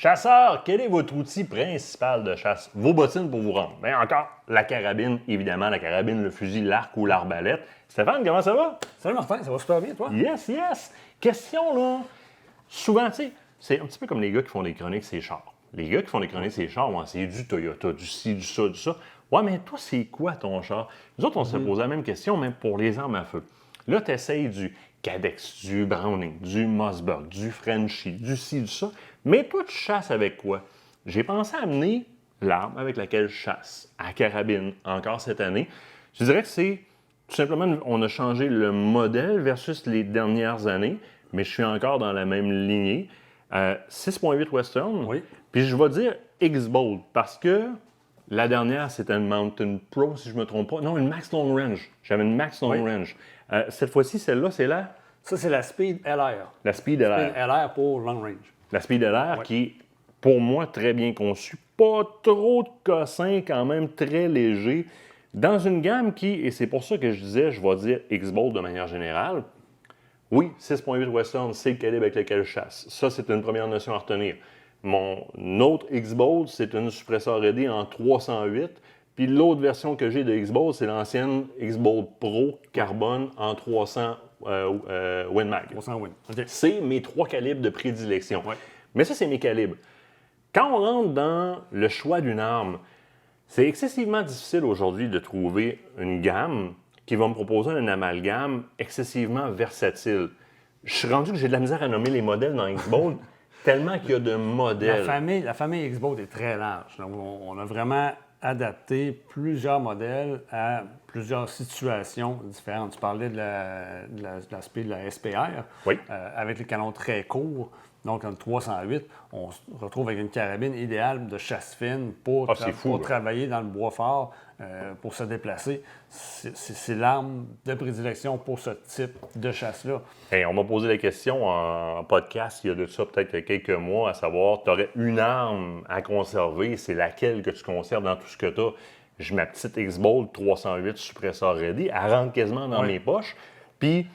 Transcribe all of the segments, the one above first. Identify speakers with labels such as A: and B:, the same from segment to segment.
A: Chasseurs, quel est votre outil principal de chasse? Vos bottines pour vous rendre. Bien encore, la carabine, évidemment, la carabine, le fusil, l'arc ou l'arbalète. Stéphane, comment ça va?
B: Salut Martin, ça va super bien, toi?
A: Yes! Question, là. Souvent, tu sais, c'est un petit peu comme les gars qui font des chroniques, c'est chars. Les gars qui font des chroniques, c'est chars, ouais, c'est du Toyota, du ci, du ça, du ça. Ouais, mais toi, c'est quoi ton char? Nous autres, on se pose la même question, même pour les armes à feu. Là, tu essayes du Cadex, du Browning, du Mossberg, du Frenchie, du ci, du ça. Mais toi, tu chasses avec quoi? J'ai pensé à amener l'arme avec laquelle je chasse, à carabine, encore cette année. Je dirais que c'est tout simplement, on a changé le modèle versus les dernières années, mais je suis encore dans la même lignée. 6.8 Western.
B: Oui.
A: Puis je vais dire X-Bolt parce que la dernière, c'était une Mountain Pro, si je ne me trompe pas. Non, une Max Long Range. J'avais une Max Long Range. Cette fois-ci, celle-là, c'est la...
B: Ça, c'est la Speed LR.
A: La Speed LR.
B: Speed LR pour Long Range.
A: La Speed LR qui est, pour moi, très bien conçue. Pas trop de cossins, quand même très léger. Dans une gamme qui, et c'est pour ça que je disais, je vais dire X-Bolt de manière générale, oui, 6.8 Western, c'est le calibre avec lequel je chasse. Ça, c'est une première notion à retenir. Mon autre X-Bolt, c'est une suppresseur RD en 308. Puis l'autre version que j'ai de X-Bolt, c'est l'ancienne X-Bolt Pro carbone en 300 Win Mag.
B: 300 Win. OK.
A: C'est mes trois calibres de prédilection. Ouais. Mais ça, c'est mes calibres. Quand on rentre dans le choix d'une arme, c'est excessivement difficile aujourd'hui de trouver une gamme qui va me proposer un amalgame excessivement versatile. Je suis rendu que j'ai de la misère à nommer les modèles dans X-Bolt tellement qu'il y a de modèles.
B: La famille X-Bolt est très large. Donc, on a vraiment adapté plusieurs modèles à plusieurs situations différentes. Tu parlais de la Speed, de la SPR,
A: oui.
B: Avec les canons très courts. Donc, en 308, on se retrouve avec une carabine idéale de chasse fine pour travailler dans le bois fort, pour se déplacer. C'est l'arme de prédilection pour ce type de chasse-là.
A: Hey, on m'a posé la question en podcast il y a de ça peut-être quelques mois, à savoir, tu aurais une arme à conserver, c'est laquelle que tu conserves dans tout ce que tu as? J'ai ma petite X-Bolt 308 suppresseur ready, elle rentre quasiment dans mes poches. Puis,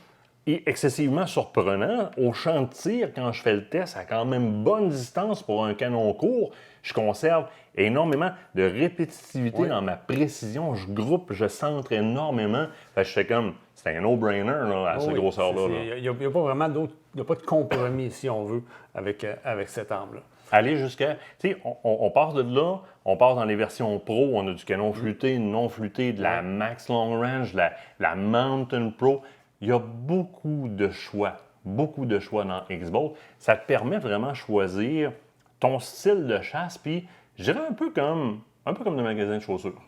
A: excessivement surprenant, au champ de tir, quand je fais le test, à quand même bonne distance pour un canon court, je conserve énormément de répétitivité dans ma précision. Je groupe, je centre énormément. Fait que je fais comme, c'est un no-brainer là, à cette grosseur-là.
B: Il n'y a pas vraiment d'autre, il n'y a pas de compromis, si on veut, avec cette arme-là.
A: Aller jusqu'à, tu sais, on part de là, on part dans les versions pro, on a du canon flûté, non flûté, de la Max Long Range, la Mountain Pro. Il y a beaucoup de choix dans X-Bolt. Ça te permet vraiment de choisir ton style de chasse, puis je dirais un peu comme des magasins de chaussures.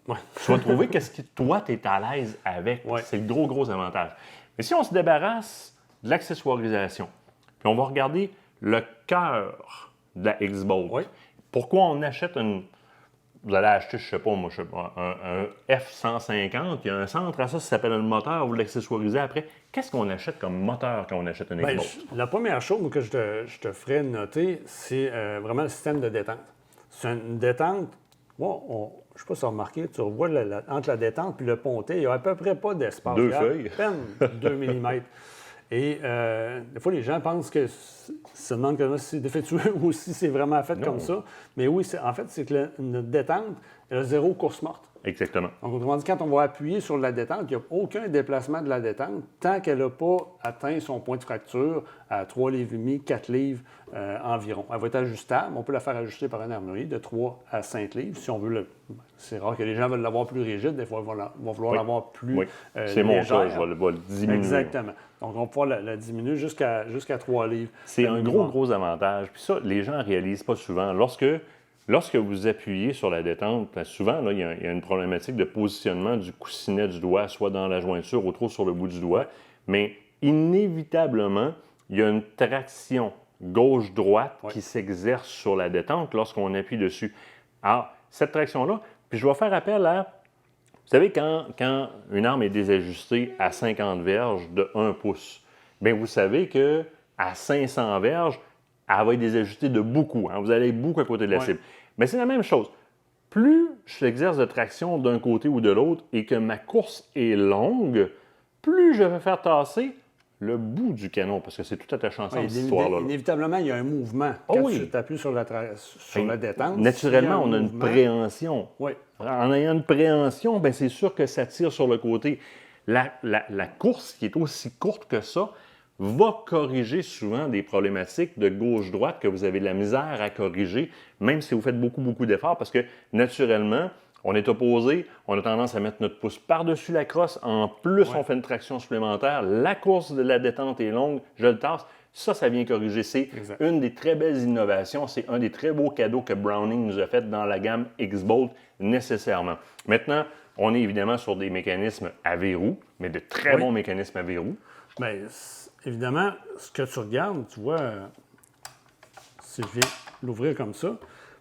B: Ouais.
A: Tu vas trouver qu'est-ce que toi, tu es à l'aise avec. Ouais. C'est le gros avantage. Mais si on se débarrasse de l'accessoirisation, puis on va regarder le cœur de la X-Bolt, pourquoi on achète une... Vous allez acheter, je sais pas, un F-150, il y a un centre à ça s'appelle un moteur, vous l'accessoirisez après. Qu'est-ce qu'on achète comme moteur quand on achète un X-Bolt?
B: La première chose que je te ferais noter, c'est vraiment le système de détente. C'est une détente, je ne sais pas si tu as remarqué, tu revois entre la détente et le pontet, il n'y a à peu près pas d'espace.
A: Deux feuilles.
B: À peine 2 mm. Et des fois, les gens pensent que se demandent que c'est défectueux ou si c'est vraiment fait comme ça. Mais oui, en fait, c'est que notre détente, elle a zéro course morte.
A: Exactement.
B: Donc, autrement dit, quand on va appuyer sur la détente, il n'y a aucun déplacement de la détente tant qu'elle n'a pas atteint son point de fracture à 3,5 livres, 4 livres environ. Elle va être ajustable. On peut la faire ajuster par un armurier de 3 à 5 livres. Si on veut c'est rare que les gens veulent l'avoir plus rigide. Des fois, ils vont vouloir l'avoir plus
A: c'est mon cas, je vais le diminuer.
B: Exactement. Donc, on va pouvoir la diminuer jusqu'à 3 livres.
A: C'est un gros avantage. Puis ça, les gens ne réalisent pas souvent. Lorsque vous appuyez sur la détente, souvent, là, il y a une problématique de positionnement du coussinet du doigt, soit dans la jointure ou trop sur le bout du doigt. Mais inévitablement, il y a une traction gauche-droite qui s'exerce sur la détente lorsqu'on appuie dessus. Alors, cette traction-là, puis je vais faire appel à... Vous savez, quand une arme est désajustée à 50 verges de 1 pouce, bien, vous savez qu'à 500 verges, elle va être désajustée de beaucoup. Vous allez beaucoup à côté de la cible. Mais c'est la même chose. Plus j'exerce de traction d'un côté ou de l'autre et que ma course est longue, plus je vais faire tasser le bout du canon, parce que c'est tout attaché ensemble,
B: Oui,
A: cette histoire-là.
B: inévitablement, il y a un mouvement.
A: Oh
B: Quand
A: oui.
B: tu appuies sur la détente,
A: Naturellement,
B: s'il y
A: on
B: a
A: a
B: un
A: une
B: mouvement,
A: préhension.
B: Oui.
A: En ayant une préhension, ben c'est sûr que ça tire sur le côté. La course, qui est aussi courte que ça, va corriger souvent des problématiques de gauche-droite que vous avez de la misère à corriger, même si vous faites beaucoup, beaucoup d'efforts, parce que naturellement, on est opposé, on a tendance à mettre notre pouce par-dessus la crosse, en plus on fait une traction supplémentaire, la course de la détente est longue, je le tasse, ça vient corriger. C'est une des très belles innovations, c'est un des très beaux cadeaux que Browning nous a fait dans la gamme X-Bolt nécessairement. Maintenant, on est évidemment sur des mécanismes à verrou, mais de très bons mécanismes à verrou.
B: Bien, évidemment, ce que tu regardes, tu vois, si je viens l'ouvrir comme ça,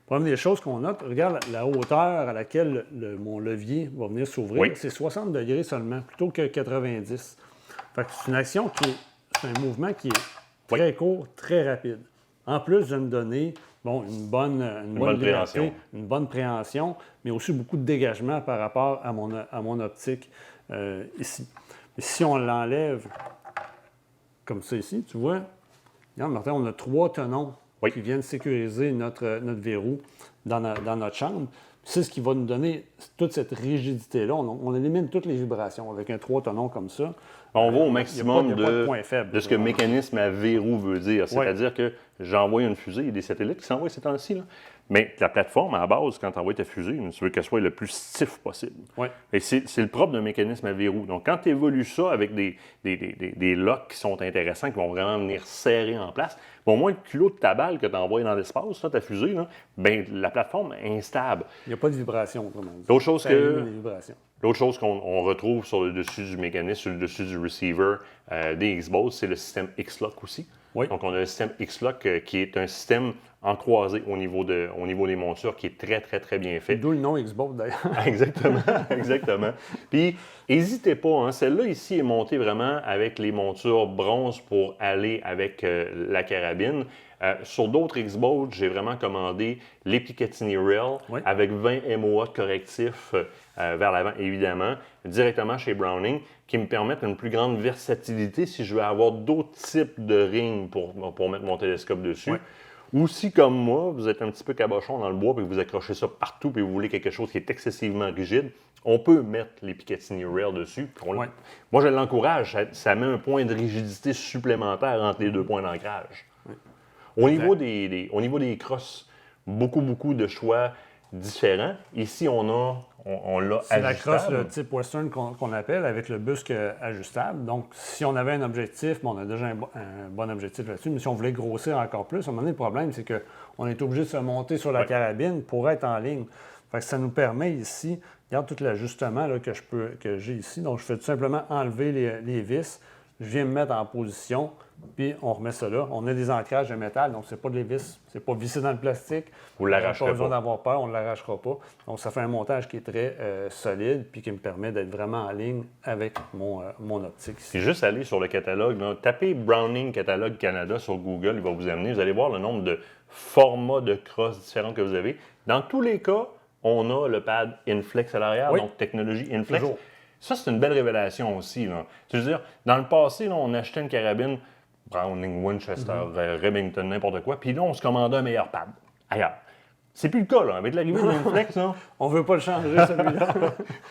B: première des choses qu'on note, regarde la hauteur à laquelle mon levier va venir s'ouvrir.
A: Oui.
B: C'est 60 degrés seulement, plutôt que 90. Fait que c'est une action c'est un mouvement qui est très court, très rapide. En plus de me donner une bonne liberté,
A: préhension.
B: une bonne préhension, mais aussi beaucoup de dégagement par rapport à mon optique ici. Et si on l'enlève comme ça ici, tu vois, regarde, Martin, on a 3 tenons qui viennent sécuriser notre verrou dans notre chambre. C'est ce qui va nous donner toute cette rigidité-là. On élimine toutes les vibrations avec un 3 tenons comme ça.
A: On va au maximum
B: de point faible,
A: de ce que mécanisme à verrou veut dire. C'est-à-dire que j'envoie une fusée, il y a des satellites qui s'envoient ces temps-ci, là. Mais la plateforme, à la base, quand tu envoies ta fusée, tu veux qu'elle soit le plus stiff possible.
B: Oui.
A: Et c'est le propre d'un mécanisme à verrou. Donc, quand tu évolues ça avec des locks qui sont intéressants, qui vont vraiment venir serrer en place, au moins le culot de ta balle que tu envoies dans l'espace, ta fusée, là, ben, la plateforme est instable.
B: Il n'y a pas de vibration, autrement dit.
A: L'autre chose
B: L'autre
A: chose qu'on retrouve sur le dessus du mécanisme, sur le dessus du receiver des X-Bolt, c'est le système X-Lock aussi.
B: Oui.
A: Donc, on a le système X-Lock qui est un système en croisé au niveau des montures qui est très, très, très bien fait.
B: D'où le nom X-Bolt, d'ailleurs.
A: Exactement, exactement. Puis, n'hésitez pas, hein, celle-là ici est montée vraiment avec les montures bronze pour aller avec la carabine. Sur d'autres X-Bolt, j'ai vraiment commandé les Picatinny Rail avec 20 MOA de correctif vers l'avant, évidemment, directement chez Browning, qui me permettent une plus grande versatilité si je veux avoir d'autres types de rings pour mettre mon télescope dessus.
B: Oui.
A: Ou si, comme moi, vous êtes un petit peu cabochon dans le bois et que vous accrochez ça partout et vous voulez quelque chose qui est excessivement rigide, on peut mettre les Picatinny Rail dessus. Moi, je l'encourage. Ça met un point de rigidité supplémentaire entre les deux points d'ancrage. Oui. Au niveau des crosses, beaucoup de choix différents. Ici, on l'a
B: c'est
A: ajustable.
B: la crosse de type western qu'on appelle, avec le busque ajustable. Donc, si on avait un objectif, on a déjà un bon objectif là-dessus, mais si on voulait grossir encore plus, à un moment donné, le problème, c'est qu'on est obligé de se monter sur la carabine pour être en ligne. Fait que ça nous permet ici, regarde tout l'ajustement là, que j'ai ici. Donc, je fais tout simplement enlever les vis. Je viens me mettre en position, puis on remet ça là. On a des ancrages de métal, donc c'est pas des vis, c'est pas vissé dans le plastique.
A: Vous ne l'arracherez
B: pas. Pas besoin d'avoir peur, on ne l'arrachera pas. Donc ça fait un montage qui est très solide, puis qui me permet d'être vraiment en ligne avec mon optique.
A: C'est juste aller sur le catalogue, là, tapez Browning Catalogue Canada sur Google, il va vous amener. Vous allez voir le nombre de formats de crosses différents que vous avez. Dans tous les cas, on a le pad Inflex à l'arrière, donc technologie Inflex.
B: Toujours.
A: Ça, c'est une belle révélation aussi, là. C'est-à-dire, dans le passé, là, on achetait une carabine, Browning, Winchester, Remington, n'importe quoi, puis là, on se commandait un meilleur pad ailleurs. C'est plus le cas, là. Avec l'arrivée de l'Inflex, là.
B: On ne veut pas le changer, celui-là.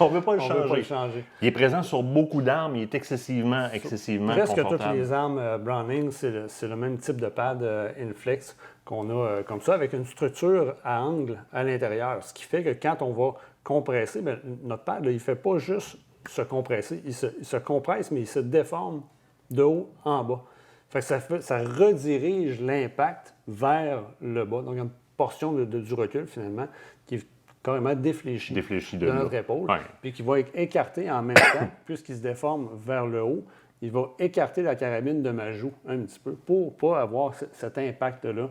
A: On ne veut pas le
B: changer.
A: Il est présent sur beaucoup d'armes, il est excessivement
B: Presque
A: confortable.
B: toutes les armes Browning, c'est le même type de pad Inflex qu'on a comme ça, avec une structure à angle à l'intérieur. Ce qui fait que quand on va compresser, bien, notre pad, là, il ne fait pas juste se compresser. Il se compresse, mais il se déforme de haut en bas. Fait que ça redirige l'impact vers le bas. Donc, il y a une portion du recul, finalement, qui est carrément défléchie de notre épaule, puis qui va être écarté en même temps, puisqu'il se déforme vers le haut. Il va écarter la carabine de ma joue un petit peu pour ne pas avoir cet impact-là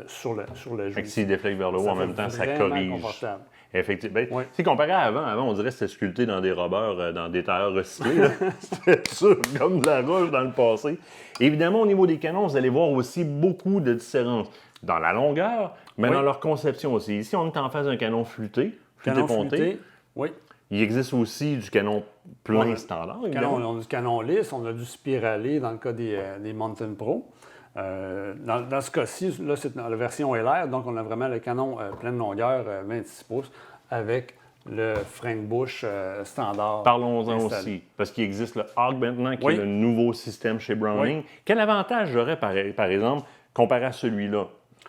B: sur la joue.
A: S'il déflecte vers le haut en même temps, ça corrige.
B: Confortable.
A: Effectivement. Comparé à avant, on dirait que c'était sculpté dans des robbers, dans des tailleurs recyclés. C'était sûr, comme de la roche dans le passé. Évidemment, au niveau des canons, vous allez voir aussi beaucoup de différences dans la longueur, mais dans leur conception aussi. Ici, on est en face d'un canon flûté ponté.
B: Oui.
A: Il existe aussi du canon plein standard.
B: Canon, on a du canon lisse, on a du spiralé dans le cas des Mountain Pro. Dans ce cas-ci, là, c'est la version LR, donc on a vraiment le canon pleine longueur 26 pouces avec le frein de bouche standard.
A: Parlons-en
B: installé.
A: aussi, parce qu'il existe le Hog maintenant, qui
B: Oui.
A: est le nouveau système chez Browning.
B: Oui.
A: Quel avantage j'aurais, par exemple, comparé à celui-là?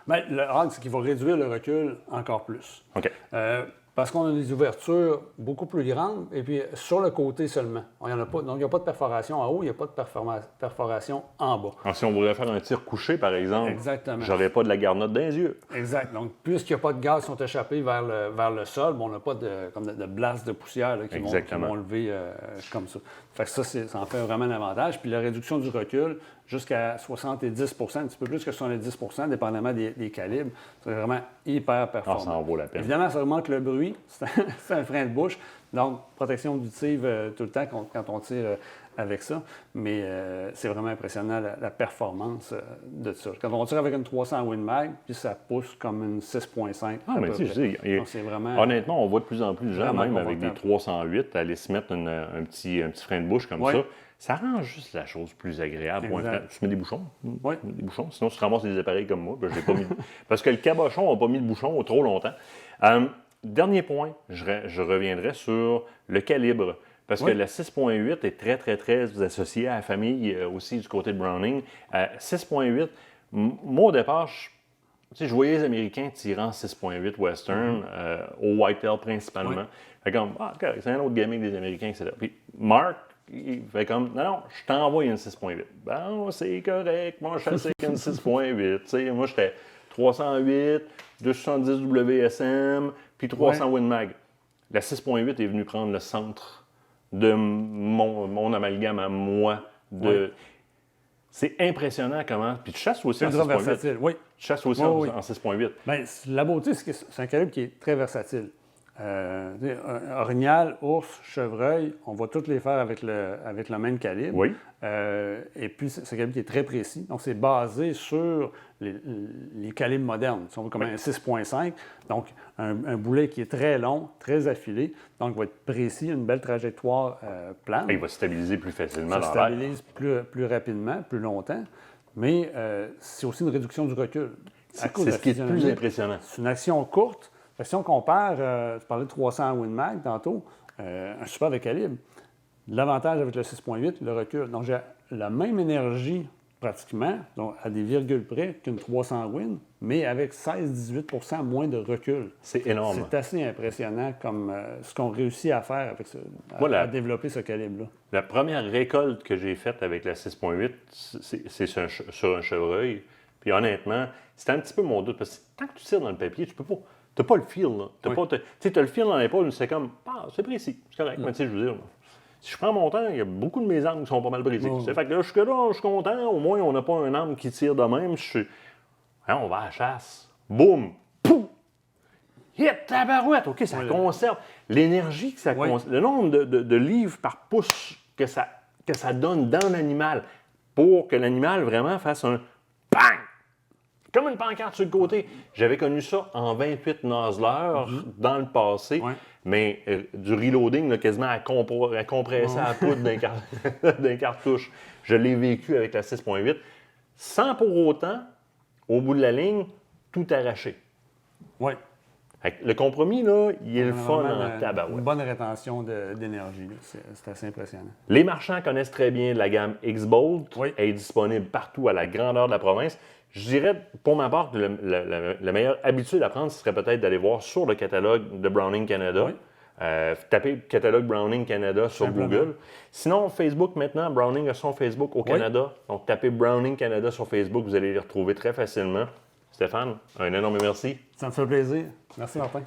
B: Bien, le Hog, c'est qu'il va réduire le recul encore plus.
A: OK.
B: Parce qu'on a des ouvertures beaucoup plus grandes et puis sur le côté seulement. Il y en a pas, donc il n'y a pas de perforation en haut, il n'y a pas de perforation en bas.
A: Alors, si on voudrait faire un tir couché, par exemple,
B: Exactement.
A: j'aurais pas de la garnotte dans les yeux.
B: Exact. Donc, puisqu'il n'y a pas de gaz qui sont échappés vers le sol, bon, on n'a pas de blast de poussière là, qui vont lever comme ça. Fait que ça en fait vraiment un avantage. Puis la réduction du recul jusqu'à 70 un petit peu plus que 70 dépendamment des calibres. C'est vraiment hyper performant.
A: Ça en vaut la peine.
B: Évidemment, ça augmente le bruit. C'est un frein de bouche. Donc, protection auditive tout le temps quand on tire avec ça. Mais c'est vraiment impressionnant la performance de ça. Quand on tire avec une 300 Win Mag, puis ça pousse comme une 6.5.
A: Ah, mais tu sais,
B: c'est vraiment...
A: Honnêtement, on voit de plus en plus de gens, même avec des
B: confortable.
A: 308, aller se mettre un petit frein de bouche comme
B: Oui.
A: ça. Ça rend juste la chose plus agréable.
B: Exact.
A: Tu mets des bouchons.
B: Oui.
A: Des bouchons. Sinon, tu te ramasses des appareils comme moi. Ben, je l'ai pas mis. Parce que le cabochon n'a pas mis de bouchon trop longtemps. Dernier point, je reviendrai sur le calibre. Parce que la 6.8 est très, très, très associée à la famille aussi du côté de Browning. 6.8, moi, au départ, je voyais les Américains tirant 6.8 Western au Whitetail principalement.
B: Oui.
A: Fait comme, c'est un autre gimmick des Américains, etc. Puis Mark, il fait comme, non, je t'envoie une 6.8. Bon, c'est correct, moi, je chasse avec une 6.8. Tu sais, moi, j'étais 308, 270 WSM, puis 300 Win Mag. La 6.8 est venue prendre le centre de mon amalgame à moi. C'est impressionnant comment. Puis tu chasses aussi en 6.8.
B: versatile, oui.
A: Tu chasses aussi en 6.8.
B: Bien, la beauté, c'est que c'est un calibre qui est très versatile. Orignal, ours, chevreuil, on va toutes les faire avec le même calibre.
A: Oui.
B: Et puis, c'est un calibre qui est très précis. Donc, c'est basé sur les calibres modernes. Si on veut comme un 6.5, donc un boulet qui est très long, très affilé, donc il va être précis, une belle trajectoire plane.
A: Il va se stabiliser plus facilement
B: Ça
A: dans l'air.
B: stabilise plus rapidement, plus longtemps, mais c'est aussi une réduction du recul.
A: C'est ce qui est le plus impressionnant.
B: C'est une action courte. Si on compare, tu parlais de 300 Win Mag tantôt, un super de calibre. L'avantage avec le 6.8, le recul. Donc, j'ai la même énergie pratiquement, donc à des virgules près qu'une 300 Win, mais avec 16-18 moins de recul.
A: C'est énorme.
B: C'est assez impressionnant comme ce qu'on réussit à faire avec à développer ce calibre-là.
A: La première récolte que j'ai faite avec la 6.8, c'est sur un chevreuil. Puis honnêtement, c'était un petit peu mon doute. Parce que tant que tu tires dans le papier, tu peux pas. Tu n'as pas le feel, là. Tu as le feel dans l'épaule, c'est comme, c'est précis, c'est correct. Mais tu sais, je veux dire, si je prends mon temps, il y a beaucoup de mes angles qui sont pas mal précis. Fait que là, je suis content, au moins, on n'a pas un arme qui tire de même. On va à la chasse. Boum! Pouf! Hit, tabarouette! OK, ça conserve. L'énergie que ça conserve, le nombre de livres par pouce que ça donne dans l'animal pour que l'animal vraiment fasse un bang! Comme une pancarte sur le côté. J'avais connu ça en 28 nozzleurs dans le passé, mais du reloading là, quasiment à compresser à la poudre d'un cartouche. Je l'ai vécu avec la 6.8 sans pour autant, au bout de la ligne, tout arracher.
B: Oui.
A: Le compromis, là, il est le fun en tabarouette.
B: Une bonne rétention d'énergie. C'est assez impressionnant.
A: Les marchands connaissent très bien la gamme X-Bolt. Elle est disponible partout à la grandeur de la province. Je dirais, pour ma part, que la meilleure habitude à prendre, ce serait peut-être d'aller voir sur le catalogue de Browning Canada. Taper catalogue Browning Canada sur Google. Sinon, Facebook maintenant, Browning a son Facebook au Canada. Donc, tapez Browning Canada sur Facebook, vous allez les retrouver très facilement. Stéphane, un énorme merci.
B: Ça me fait plaisir. Merci, Martin.